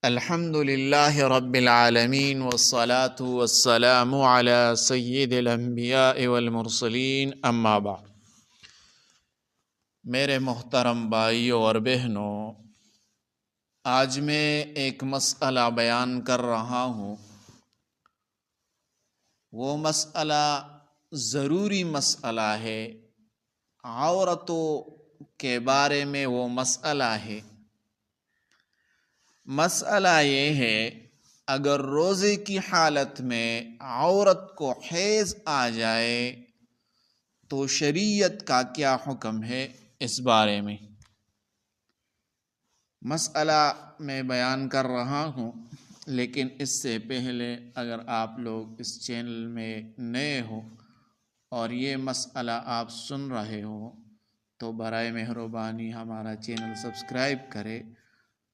الحمد للہ رب العالمین والصلاة والسلام علی سید الانبیاء والمرسلین اما بعد۔ میرے محترم بھائیوں اور بہنوں، آج میں ایک مسئلہ بیان کر رہا ہوں۔ وہ مسئلہ ضروری مسئلہ ہے، عورتوں کے بارے میں وہ مسئلہ ہے۔ مسئلہ یہ ہے، اگر روزے کی حالت میں عورت کو حیض آ جائے تو شریعت کا کیا حکم ہے، اس بارے میں مسئلہ میں بیان کر رہا ہوں۔ لیکن اس سے پہلے اگر آپ لوگ اس چینل میں نئے ہو اور یہ مسئلہ آپ سن رہے ہو تو برائے مہربانی ہمارا چینل سبسکرائب کرے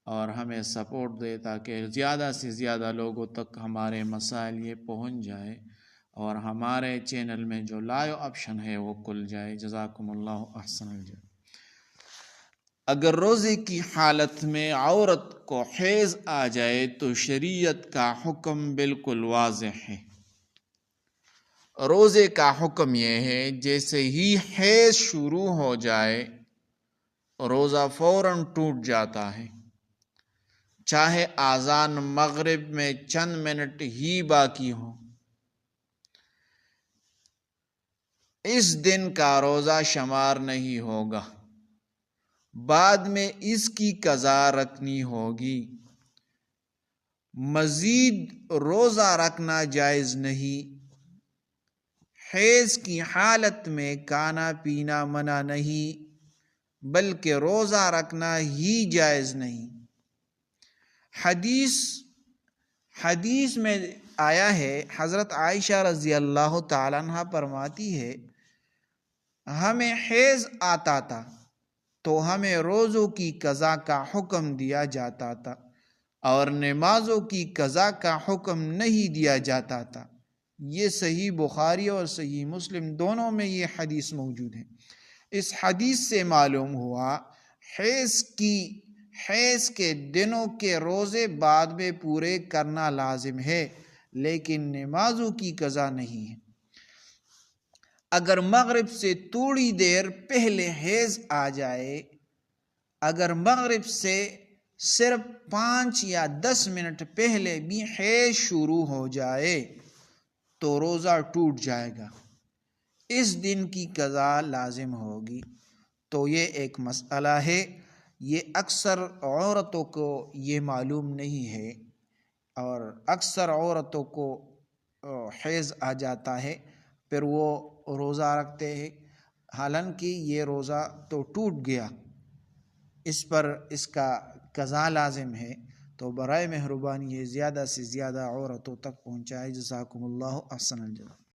اور ہمیں سپورٹ دے تاکہ زیادہ سے زیادہ لوگوں تک ہمارے مسائل یہ پہنچ جائے اور ہمارے چینل میں جو لائیو آپشن ہے وہ کھل جائے۔ جزاکم اللہ احسن الجزا۔ اگر روزے کی حالت میں عورت کو حیض آ جائے تو شریعت کا حکم بالکل واضح ہے۔ روزے کا حکم یہ ہے، جیسے ہی حیض شروع ہو جائے روزہ فوراً ٹوٹ جاتا ہے، چاہے اذان مغرب میں چند منٹ ہی باقی ہوں۔ اس دن کا روزہ شمار نہیں ہوگا، بعد میں اس کی قضا رکھنی ہوگی۔ مزید روزہ رکھنا جائز نہیں۔ حیض کی حالت میں کھانا پینا منع نہیں، بلکہ روزہ رکھنا ہی جائز نہیں۔ حدیث میں آیا ہے، حضرت عائشہ رضی اللہ تعالیٰ عنہ فرماتی ہے، ہمیں حیض آتا تھا تو ہمیں روزوں کی قضا کا حکم دیا جاتا تھا اور نمازوں کی قضا کا حکم نہیں دیا جاتا تھا۔ یہ صحیح بخاری اور صحیح مسلم دونوں میں یہ حدیث موجود ہے۔ اس حدیث سے معلوم ہوا حیض کے دنوں کے روزے بعد میں پورے کرنا لازم ہے، لیکن نمازوں کی قضا نہیں ہے۔ اگر مغرب سے تھوڑی دیر پہلے حیض آ جائے، اگر مغرب سے صرف 5 یا 10 منٹ پہلے بھی حیض شروع ہو جائے تو روزہ ٹوٹ جائے گا، اس دن کی قضا لازم ہوگی۔ تو یہ ایک مسئلہ ہے، یہ اکثر عورتوں کو یہ معلوم نہیں ہے، اور اکثر عورتوں کو حیض آ جاتا ہے پھر وہ روزہ رکھتے ہیں، حالانکہ یہ روزہ تو ٹوٹ گیا، اس پر اس کا قضا لازم ہے۔ تو برائے مہربانی یہ زیادہ سے زیادہ عورتوں تک پہنچائے۔ جزاکم اللہ احسن الجزا۔